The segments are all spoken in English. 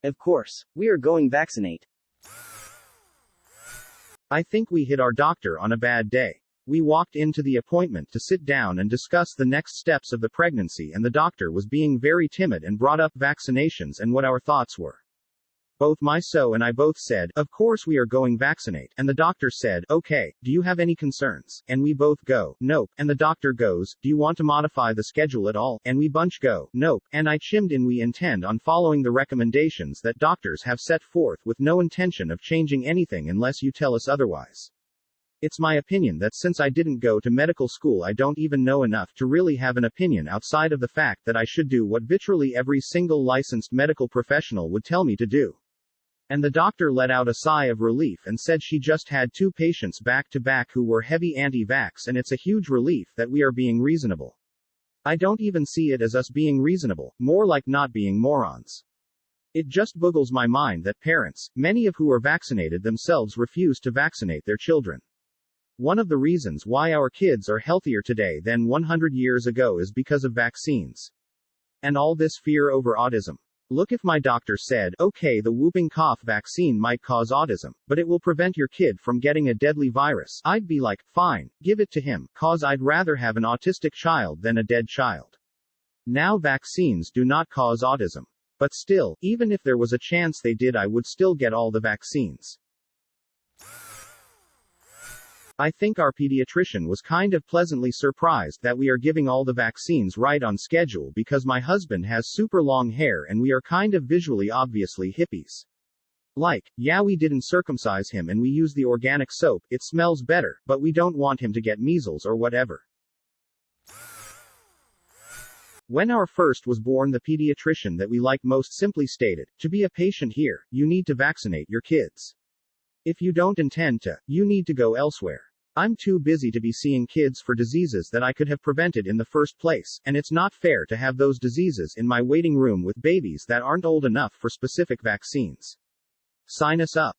Of course, we are going vaccinate. I think we hit our doctor on a bad day. We walked into the appointment to sit down and discuss the next steps of the pregnancy, and the doctor was being very timid and brought up vaccinations and what our thoughts were. Both my so and I both said, of course we are going vaccinate, and the doctor said, okay, do you have any concerns? And we both go, nope, and the doctor goes, do you want to modify the schedule at all? And we bunch go, nope, and I chimed in, we intend on following the recommendations that doctors have set forth with no intention of changing anything unless you tell us otherwise. It's my opinion that since I didn't go to medical school, I don't even know enough to really have an opinion outside of the fact that I should do what literally every single licensed medical professional would tell me to do. And the doctor let out a sigh of relief and said she just had 2 patients back to back who were heavy anti-vax, and it's a huge relief that we are being reasonable. I don't even see it as us being reasonable, more like not being morons. It just boggles my mind that parents, many of who are vaccinated themselves, refuse to vaccinate their children. One of the reasons why our kids are healthier today than 100 years ago is because of vaccines. And all this fear over autism. Look, if my doctor said, okay, the whooping cough vaccine might cause autism, but it will prevent your kid from getting a deadly virus, I'd be like, fine, give it to him, cause I'd rather have an autistic child than a dead child. Now vaccines do not cause autism. But still, even if there was a chance they did, I would still get all the vaccines. I think our pediatrician was kind of pleasantly surprised that we are giving all the vaccines right on schedule, because my husband has super long hair and we are kind of visually obviously hippies. Like, yeah, we didn't circumcise him and we use the organic soap, it smells better, but we don't want him to get measles or whatever. When our first was born, the pediatrician that we like most simply stated, to be a patient here, you need to vaccinate your kids. If you don't intend to, you need to go elsewhere. I'm too busy to be seeing kids for diseases that I could have prevented in the first place, and it's not fair to have those diseases in my waiting room with babies that aren't old enough for specific vaccines. Sign us up.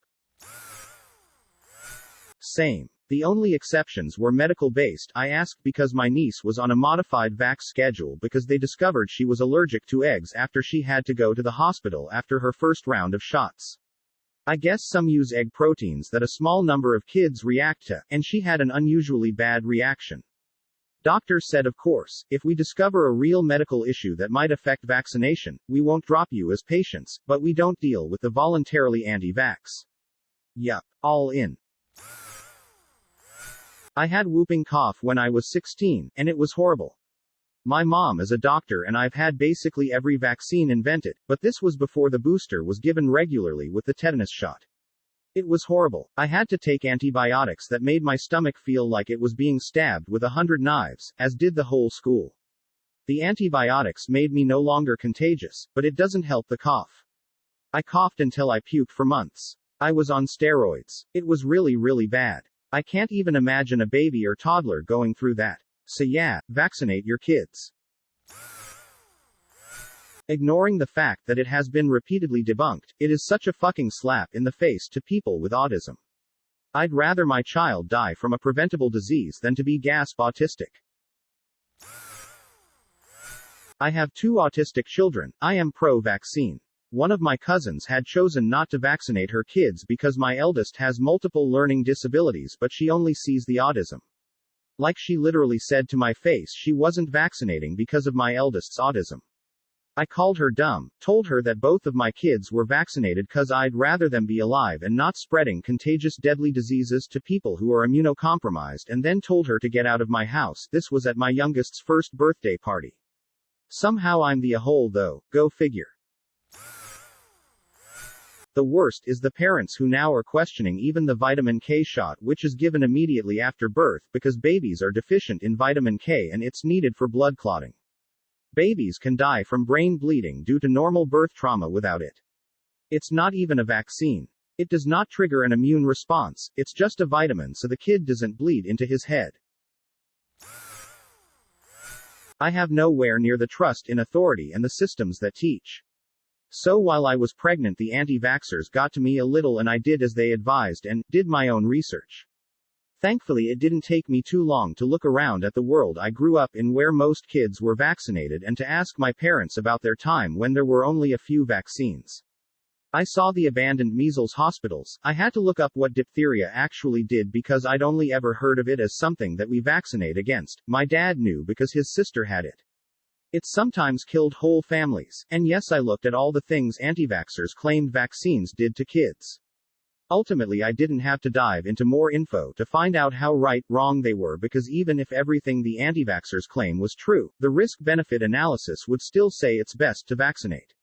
Same. The only exceptions were medical-based. I asked because my niece was on a modified vax schedule because they discovered she was allergic to eggs after she had to go to the hospital after her first round of shots. I guess some use egg proteins that a small number of kids react to, and she had an unusually bad reaction. Doctor said, of course, if we discover a real medical issue that might affect vaccination, we won't drop you as patients, but we don't deal with the voluntarily anti-vax. Yup. All in. I had whooping cough when I was 16, and it was horrible. My mom is a doctor and I've had basically every vaccine invented, but this was before the booster was given regularly with the tetanus shot. It was horrible. I had to take antibiotics that made my stomach feel like it was being stabbed with 100 knives, as did the whole school. The antibiotics made me no longer contagious, but it doesn't help the cough. I coughed until I puked for months. I was on steroids. It was really, really bad. I can't even imagine a baby or toddler going through that. So yeah, vaccinate your kids. Ignoring the fact that it has been repeatedly debunked, it is such a fucking slap in the face to people with autism. I'd rather my child die from a preventable disease than to be gasp autistic. I have 2 autistic children. I am pro-vaccine. One of my cousins had chosen not to vaccinate her kids because my eldest has multiple learning disabilities, but she only sees the autism. Like, she literally said to my face she wasn't vaccinating because of my eldest's autism. I called her dumb, told her that both of my kids were vaccinated cause I'd rather them be alive and not spreading contagious deadly diseases to people who are immunocompromised, and then told her to get out of my house. This was at my youngest's first birthday party. Somehow I'm the a-hole though, go figure. The worst is the parents who now are questioning even the vitamin K shot, which is given immediately after birth because babies are deficient in vitamin K and it's needed for blood clotting. Babies can die from brain bleeding due to normal birth trauma without it. It's not even a vaccine. It does not trigger an immune response, it's just a vitamin so the kid doesn't bleed into his head. I have nowhere near the trust in authority and the systems that teach. So while I was pregnant, the anti-vaxxers got to me a little and I did as they advised and did my own research. Thankfully, it didn't take me too long to look around at the world I grew up in where most kids were vaccinated and to ask my parents about their time when there were only a few vaccines. I saw the abandoned measles hospitals. I had to look up what diphtheria actually did because I'd only ever heard of it as something that we vaccinate against. My dad knew because his sister had it. It sometimes killed whole families. And yes, I looked at all the things anti-vaxxers claimed vaccines did to kids. Ultimately, I didn't have to dive into more info to find out how wrong they were, because even if everything the anti-vaxxers claim was true, the risk-benefit analysis would still say it's best to vaccinate.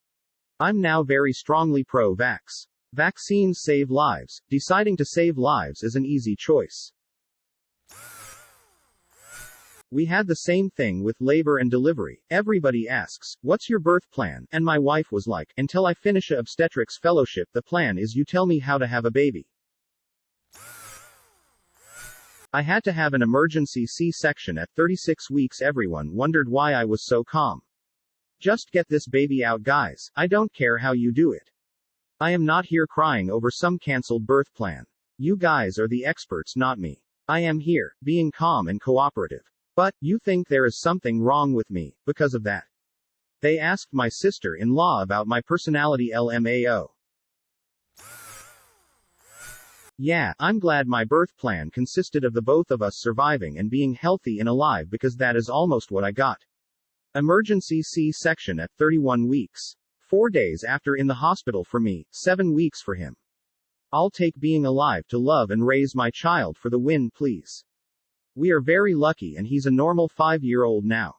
I'm now very strongly pro-vax. Vaccines save lives. Deciding to save lives is an easy choice. We had the same thing with labor and delivery. Everybody asks, what's your birth plan? And my wife was like, until I finish a obstetrics fellowship, the plan is you tell me how to have a baby. I had to have an emergency C-section at 36 weeks. Everyone wondered why I was so calm. Just get this baby out, guys. I don't care how you do it. I am not here crying over some cancelled birth plan. You guys are the experts, not me. I am here, being calm and cooperative. But, you think there is something wrong with me, because of that. They asked my sister-in-law about my personality LMAO. Yeah, I'm glad my birth plan consisted of the both of us surviving and being healthy and alive, because that is almost what I got. Emergency C-section at 31 weeks. 4 days after in the hospital for me, 7 weeks for him. I'll take being alive to love and raise my child for the win, please. We are very lucky, and he's a normal 5-year-old now.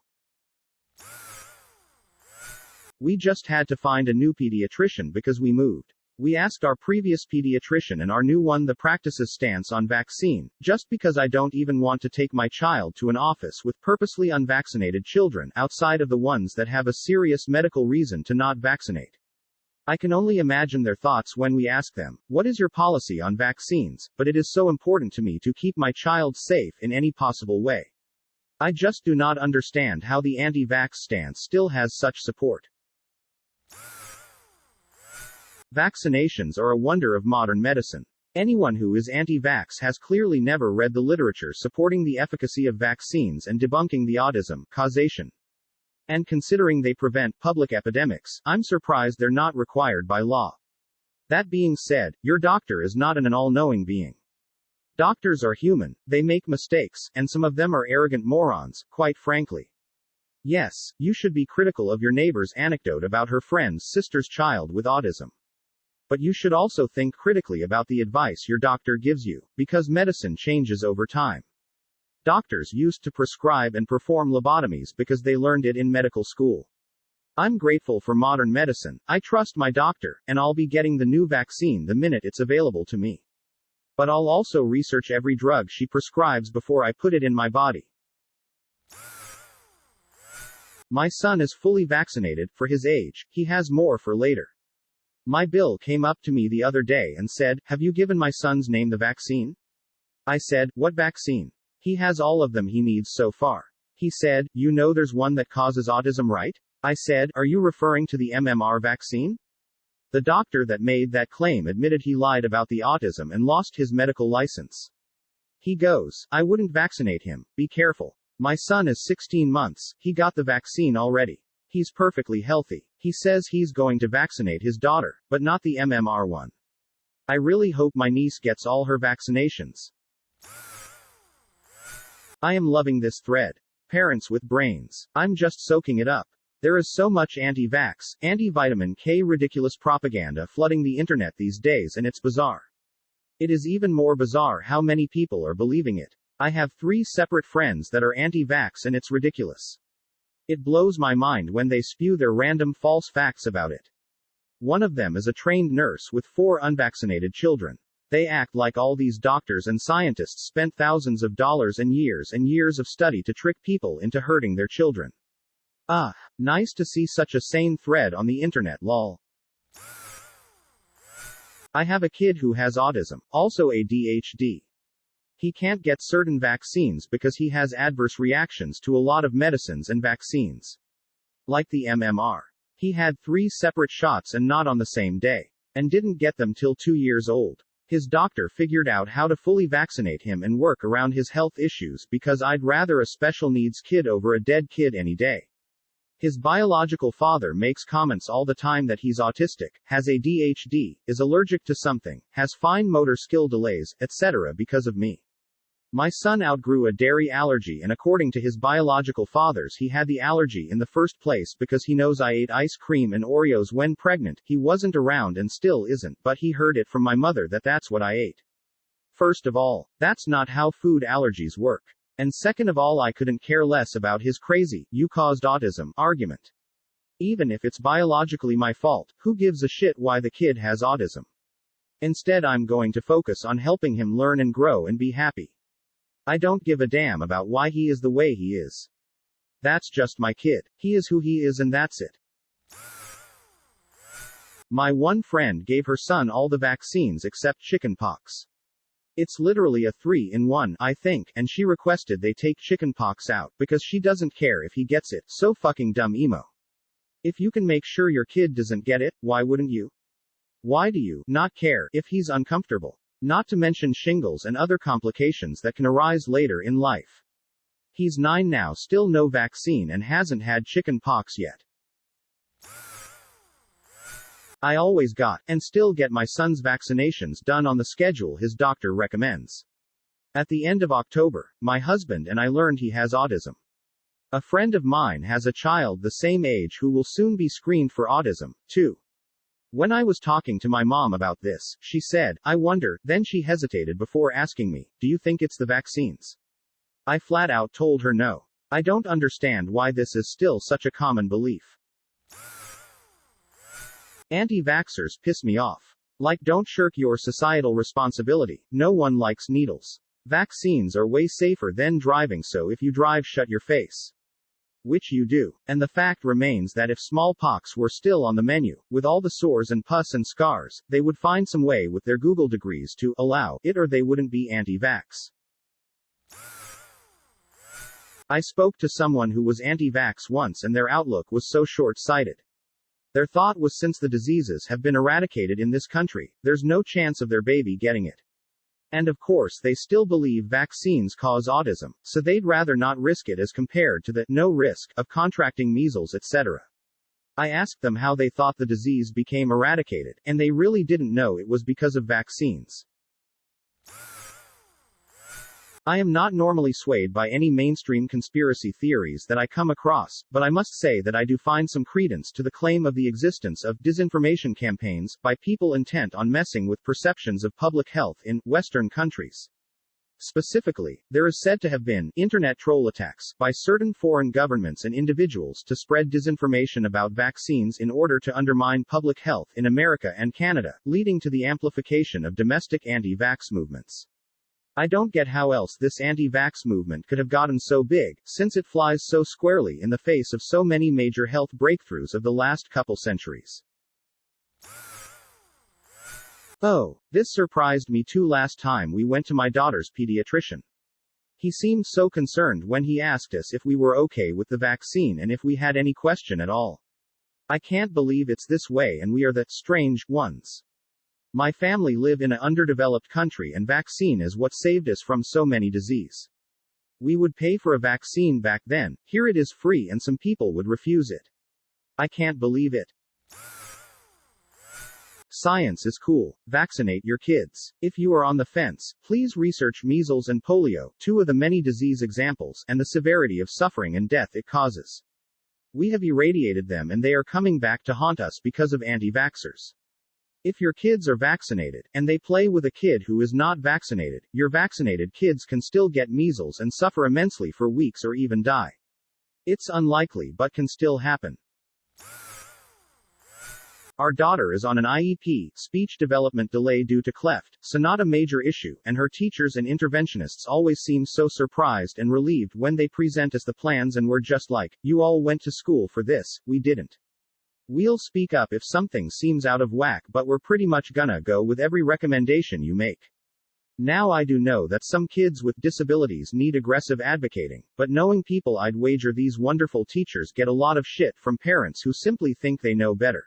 We just had to find a new pediatrician because we moved. We asked our previous pediatrician and our new one the practice's stance on vaccine, just because I don't even want to take my child to an office with purposely unvaccinated children, outside of the ones that have a serious medical reason to not vaccinate. I can only imagine their thoughts when we ask them, what is your policy on vaccines? But it is so important to me to keep my child safe in any possible way. I just do not understand how the anti-vax stance still has such support. Vaccinations are a wonder of modern medicine. Anyone who is anti-vax has clearly never read the literature supporting the efficacy of vaccines and debunking the autism causation. And considering they prevent public epidemics, I'm surprised they're not required by law. That being said, your doctor is not an all-knowing being. Doctors are human, they make mistakes, and some of them are arrogant morons, quite frankly. Yes, you should be critical of your neighbor's anecdote about her friend's sister's child with autism. But you should also think critically about the advice your doctor gives you, because medicine changes over time. Doctors used to prescribe and perform lobotomies because they learned it in medical school. I'm grateful for modern medicine. I trust my doctor, and I'll be getting the new vaccine the minute it's available to me. But I'll also research every drug she prescribes before I put it in my body. My son is fully vaccinated. For his age, he has more for later. My bill came up to me the other day and said, have you given my son's name the vaccine? I said, what vaccine? He has all of them he needs so far. He said, you know there's one that causes autism, right? I said, are you referring to the MMR vaccine? The doctor that made that claim admitted he lied about the autism and lost his medical license. He goes, I wouldn't vaccinate him, be careful. My son is 16 months, he got the vaccine already. He's perfectly healthy. He says he's going to vaccinate his daughter, but not the MMR one. I really hope my niece gets all her vaccinations. I am loving this thread. Parents with brains. I'm just soaking it up. There is so much anti-vax, anti-vitamin K ridiculous propaganda flooding the internet these days, and it's bizarre. It is even more bizarre how many people are believing it. I have 3 separate friends that are anti-vax, and it's ridiculous. It blows my mind when they spew their random false facts about it. One of them is a trained nurse with 4 unvaccinated children. They act like all these doctors and scientists spent thousands of dollars and years of study to trick people into hurting their children. Nice to see such a sane thread on the internet, lol. I have a kid who has autism, also ADHD. He can't get certain vaccines because he has adverse reactions to a lot of medicines and vaccines. Like the MMR. He had 3 separate shots and not on the same day. And didn't get them till 2 years old. His doctor figured out how to fully vaccinate him and work around his health issues, because I'd rather a special needs kid over a dead kid any day. His biological father makes comments all the time that he's autistic, has ADHD, is allergic to something, has fine motor skill delays, etc. because of me. My son outgrew a dairy allergy, and according to his biological fathers, he had the allergy in the first place because he knows I ate ice cream and Oreos when pregnant. He wasn't around and still isn't, but he heard it from my mother that that's what I ate. First of all, that's not how food allergies work. And second of all, I couldn't care less about his crazy, "you caused autism" argument. Even if it's biologically my fault, who gives a shit why the kid has autism? Instead, I'm going to focus on helping him learn and grow and be happy. I don't give a damn about why he is the way he is. That's just my kid. He is who he is and that's it. My one friend gave her son all the vaccines except chickenpox. It's literally a 3-in-1, I think, and she requested they take chickenpox out because she doesn't care if he gets it. So fucking dumb emo. If you can make sure your kid doesn't get it, why wouldn't you? Why do you not care if he's uncomfortable? Not to mention shingles and other complications that can arise later in life. He's 9 now, still no vaccine, and hasn't had chickenpox yet. I always got, and still get, my son's vaccinations done on the schedule his doctor recommends. At the end of October, my husband and I learned he has autism. A friend of mine has a child the same age who will soon be screened for autism, too. When I was talking to my mom about this, she said, "I wonder," then she hesitated before asking me, "Do you think it's the vaccines?" I flat out told her no. I don't understand why this is still such a common belief. Anti-vaxxers piss me off. Like, don't shirk your societal responsibility. No one likes needles. Vaccines are way safer than driving, so if you drive, shut your face. Which you do. And the fact remains that if smallpox were still on the menu, with all the sores and pus and scars, they would find some way with their Google degrees to allow it, or they wouldn't be anti-vax. I spoke to someone who was anti-vax once, and their outlook was so short-sighted. Their thought was, since the diseases have been eradicated in this country, there's no chance of their baby getting it. And of course they still believe vaccines cause autism, so they'd rather not risk it as compared to the no risk of contracting measles, etc. I asked them how they thought the disease became eradicated, and they really didn't know it was because of vaccines. I am not normally swayed by any mainstream conspiracy theories that I come across, but I must say that I do find some credence to the claim of the existence of disinformation campaigns by people intent on messing with perceptions of public health in Western countries. Specifically, there is said to have been internet troll attacks by certain foreign governments and individuals to spread disinformation about vaccines in order to undermine public health in America and Canada, leading to the amplification of domestic anti-vax movements. I don't get how else this anti-vax movement could have gotten so big, since it flies so squarely in the face of so many major health breakthroughs of the last couple centuries. Oh, this surprised me too last time we went to my daughter's pediatrician. He seemed so concerned when he asked us if we were okay with the vaccine and if we had any question at all. I can't believe it's this way and we are the strange ones. My family live in an underdeveloped country and vaccine is what saved us from so many disease. We would pay for a vaccine back then, here it is free and some people would refuse it. I can't believe it. Science is cool. Vaccinate your kids. If you are on the fence, please research measles and polio, two of the many disease examples, and the severity of suffering and death it causes. We have irradiated them and they are coming back to haunt us because of anti-vaxxers. If your kids are vaccinated, and they play with a kid who is not vaccinated, your vaccinated kids can still get measles and suffer immensely for weeks or even die. It's unlikely but can still happen. Our daughter is on an IEP, speech development delay due to cleft, so not a major issue, and her teachers and interventionists always seem so surprised and relieved when they present us the plans and we're just like, "You all went to school for this, we didn't." We'll speak up if something seems out of whack, but we're pretty much gonna go with every recommendation you make. Now I do know that some kids with disabilities need aggressive advocating, but knowing people, I'd wager these wonderful teachers get a lot of shit from parents who simply think they know better.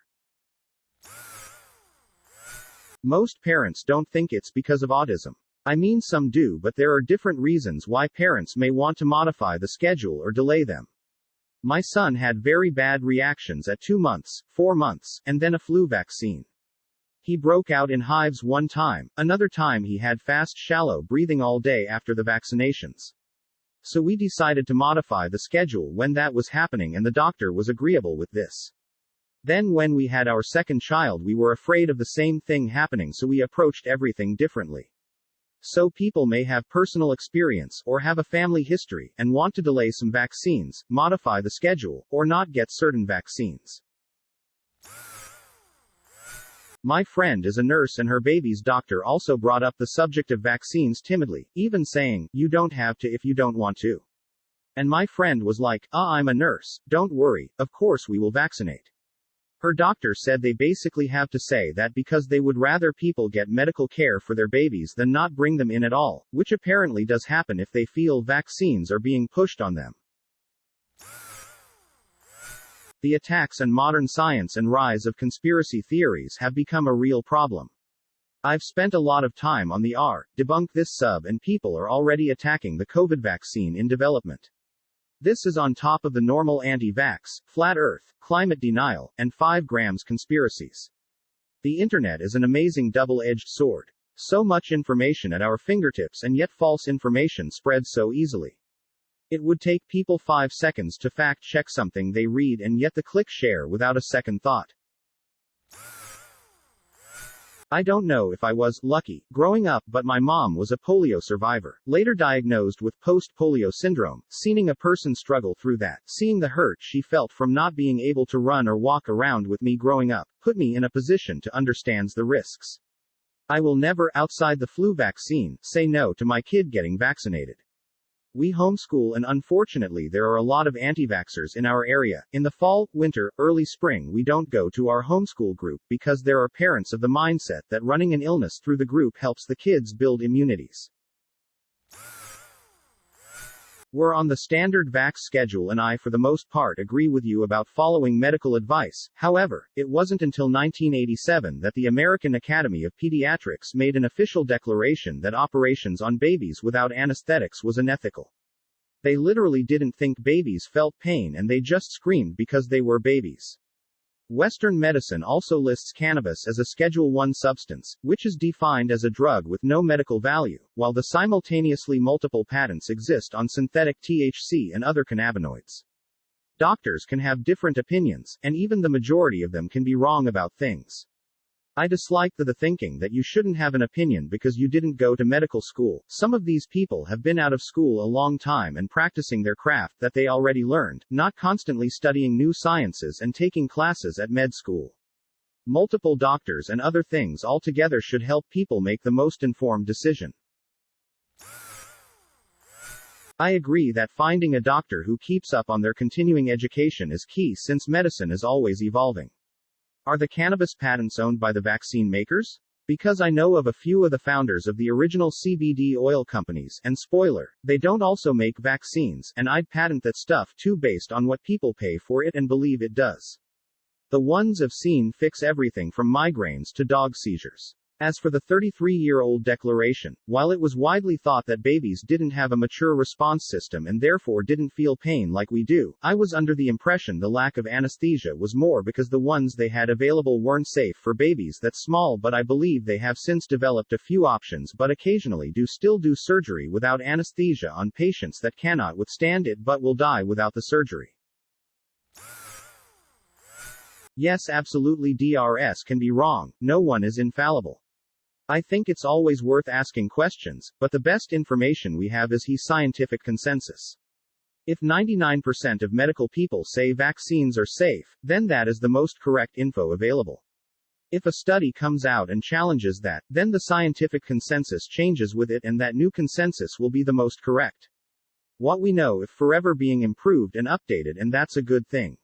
Most parents don't think it's because of autism. I mean, some do, but there are different reasons why parents may want to modify the schedule or delay them. My son had very bad reactions at 2 months, 4 months, and then a flu vaccine. He broke out in hives one time, another time he had fast shallow breathing all day after the vaccinations. So we decided to modify the schedule when that was happening and the doctor was agreeable with this. Then when we had our second child we were afraid of the same thing happening, so we approached everything differently. So people may have personal experience, or have a family history, and want to delay some vaccines, modify the schedule, or not get certain vaccines. My friend is a nurse and her baby's doctor also brought up the subject of vaccines timidly, even saying, "You don't have to if you don't want to." And my friend was like, I'm a nurse, don't worry, of course we will vaccinate. Her doctor said they basically have to say that because they would rather people get medical care for their babies than not bring them in at all, which apparently does happen if they feel vaccines are being pushed on them. The attacks on modern science and rise of conspiracy theories have become a real problem. I've spent a lot of time on the debunk this sub and people are already attacking the COVID vaccine in development. This is on top of the normal anti-vax, flat earth, climate denial, and 5 grams conspiracies. The internet is an amazing double-edged sword. So much information at our fingertips and yet false information spreads so easily. It would take people 5 seconds to fact-check something they read and yet the click share without a second thought. I don't know if I was lucky growing up, but my mom was a polio survivor, later diagnosed with post-polio syndrome. Seeing a person struggle through that, seeing the hurt she felt from not being able to run or walk around with me growing up, put me in a position to understand the risks. I will never, outside the flu vaccine, say no to my kid getting vaccinated. We homeschool and unfortunately there are a lot of anti-vaxxers in our area. In the fall, winter, early spring we don't go to our homeschool group because there are parents of the mindset that running an illness through the group helps the kids build immunities. We're on the standard vax schedule and I for the most part agree with you about following medical advice. However, it wasn't until 1987 that the American Academy of Pediatrics made an official declaration that operations on babies without anesthetics was unethical. They literally didn't think babies felt pain and they just screamed because they were babies. Western medicine also lists cannabis as a Schedule I substance, which is defined as a drug with no medical value, while the simultaneously multiple patents exist on synthetic THC and other cannabinoids. Doctors can have different opinions, and even the majority of them can be wrong about things. I dislike the thinking that you shouldn't have an opinion because you didn't go to medical school. Some of these people have been out of school a long time and practicing their craft that they already learned, not constantly studying new sciences and taking classes at med school. Multiple doctors and other things altogether should help people make the most informed decision. I agree that finding a doctor who keeps up on their continuing education is key since medicine is always evolving. Are the cannabis patents owned by the vaccine makers? Because I know of a few of the founders of the original CBD oil companies, and spoiler, they don't also make vaccines, and I'd patent that stuff too based on what people pay for it and believe it does. The ones I've seen fix everything from migraines to dog seizures. As for the 33-year-old declaration, while it was widely thought that babies didn't have a mature response system and therefore didn't feel pain like we do, I was under the impression the lack of anesthesia was more because the ones they had available weren't safe for babies that small, but I believe they have since developed a few options but occasionally still do surgery without anesthesia on patients that cannot withstand it but will die without the surgery. Yes, absolutely, DRS can be wrong, no one is infallible. I think it's always worth asking questions, but the best information we have is scientific consensus. If 99% of medical people say vaccines are safe, then that is the most correct info available. If a study comes out and challenges that, then the scientific consensus changes with it and that new consensus will be the most correct. What we know is forever being improved and updated, and that's a good thing.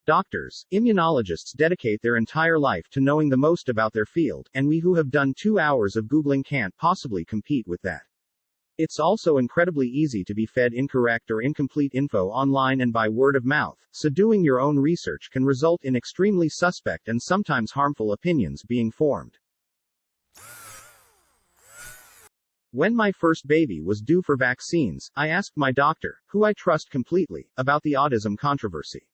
Doctors, immunologists dedicate their entire life to knowing the most about their field, and we who have done 2 hours of Googling can't possibly compete with that. It's also incredibly easy to be fed incorrect or incomplete info online and by word of mouth, so doing your own research can result in extremely suspect and sometimes harmful opinions being formed. When my first baby was due for vaccines, I asked my doctor, who I trust completely, about the autism controversy.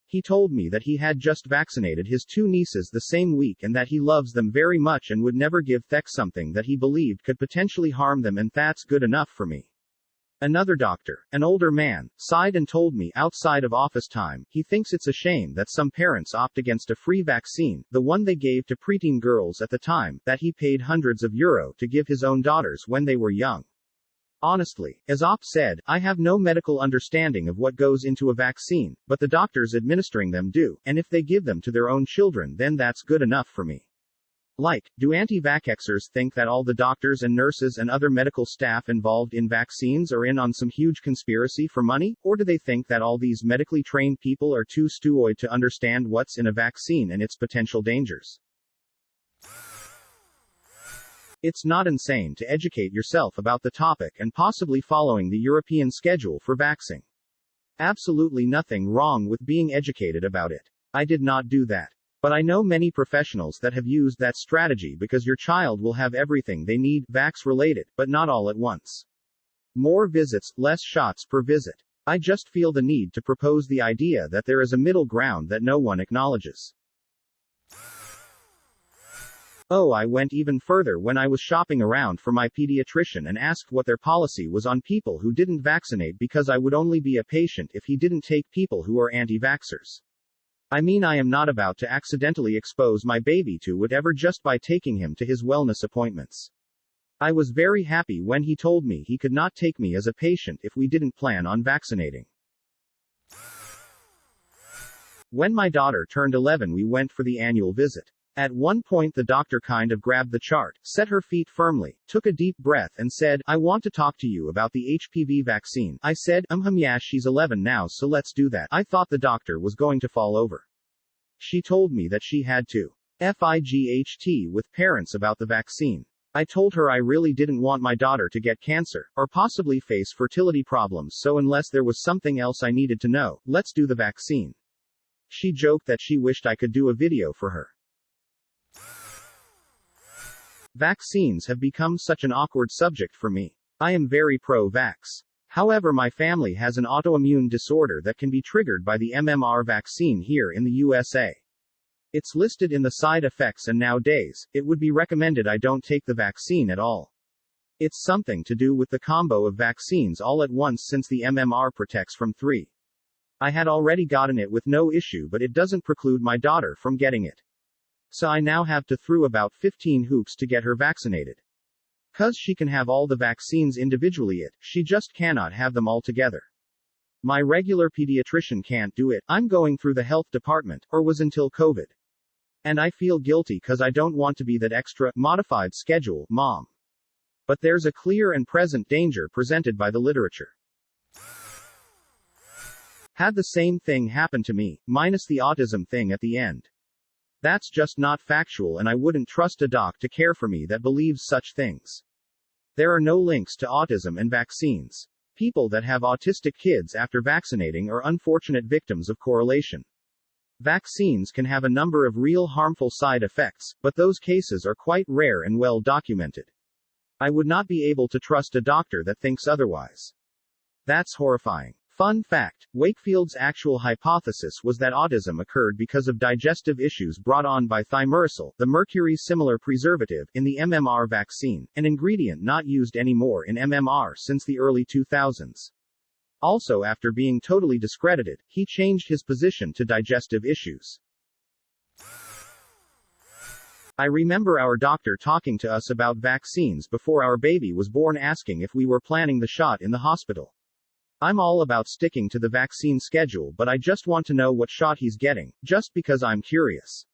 He told me that he had just vaccinated his two nieces the same week and that he loves them very much and would never give them something that he believed could potentially harm them, and that's good enough for me. Another doctor, an older man, sighed and told me outside of office time, he thinks it's a shame that some parents opt against a free vaccine, the one they gave to preteen girls at the time, that he paid hundreds of euro to give his own daughters when they were young. Honestly, as Op said, I have no medical understanding of what goes into a vaccine, but the doctors administering them do, and if they give them to their own children, then that's good enough for me. Like, do anti-vaxxers think that all the doctors and nurses and other medical staff involved in vaccines are in on some huge conspiracy for money, or do they think that all these medically trained people are too stupid to understand what's in a vaccine and its potential dangers? It's not insane to educate yourself about the topic and possibly following the European schedule for vaccine. Absolutely nothing wrong with being educated about it. I did not do that. But I know many professionals that have used that strategy because your child will have everything they need, vax-related, but not all at once. More visits, less shots per visit. I just feel the need to propose the idea that there is a middle ground that no one acknowledges. Oh, I went even further when I was shopping around for my pediatrician and asked what their policy was on people who didn't vaccinate, because I would only be a patient if he didn't take people who are anti-vaxxers. I mean, I am not about to accidentally expose my baby to whatever just by taking him to his wellness appointments. I was very happy when he told me he could not take me as a patient if we didn't plan on vaccinating. When my daughter turned 11, we went for the annual visit. At one point the doctor kind of grabbed the chart, set her feet firmly, took a deep breath and said, "I want to talk to you about the HPV vaccine." I said, yeah, she's 11 now, so let's do that. I thought the doctor was going to fall over. She told me that she had to fight with parents about the vaccine. I told her I really didn't want my daughter to get cancer, or possibly face fertility problems, so unless there was something else I needed to know, let's do the vaccine. She joked that she wished I could do a video for her. Vaccines have become such an awkward subject for me. I am very pro-vax. However, my family has an autoimmune disorder that can be triggered by the MMR vaccine here in the USA. It's listed in the side effects, and nowadays, it would be recommended I don't take the vaccine at all. It's something to do with the combo of vaccines all at once, since the MMR protects from 3. I had already gotten it with no issue, but it doesn't preclude my daughter from getting it. So I now have to through about 15 hoops to get her vaccinated. 'Cause she can have all the vaccines individually, she just cannot have them all together. My regular pediatrician can't do it. I'm going through the health department, or was until COVID. And I feel guilty 'cause I don't want to be that extra, modified schedule mom. But there's a clear and present danger presented by the literature. Had the same thing happen to me, minus the autism thing at the end. That's just not factual, and I wouldn't trust a doc to care for me that believes such things. There are no links to autism and vaccines. People that have autistic kids after vaccinating are unfortunate victims of correlation. Vaccines can have a number of real harmful side effects, but those cases are quite rare and well documented. I would not be able to trust a doctor that thinks otherwise. That's horrifying. Fun fact, Wakefield's actual hypothesis was that autism occurred because of digestive issues brought on by thimerosal, the mercury-similar preservative, in the MMR vaccine, an ingredient not used anymore in MMR since the early 2000s. Also, after being totally discredited, he changed his position to digestive issues. I remember our doctor talking to us about vaccines before our baby was born, asking if we were planning the shot in the hospital. I'm all about sticking to the vaccine schedule, but I just want to know what shot he's getting, just because I'm curious.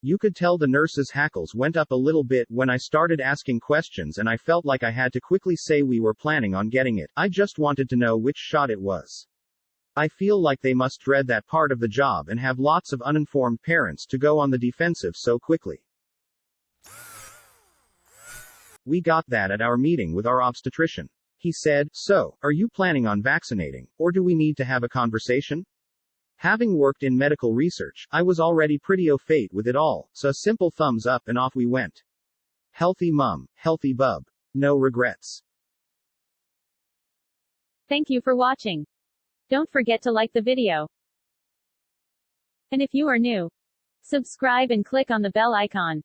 You could tell the nurse's hackles went up a little bit when I started asking questions, and I felt like I had to quickly say we were planning on getting it. I just wanted to know which shot it was. I feel like they must dread that part of the job and have lots of uninformed parents to go on the defensive so quickly. We got that at our meeting with our obstetrician. He said, "So, are you planning on vaccinating, or do we need to have a conversation?" Having worked in medical research, I was already pretty au fait with it all, so a simple thumbs up and off we went. Healthy mum, healthy bub. No regrets. Thank you for watching. Don't forget to like the video. And if you are new, subscribe and click on the bell icon.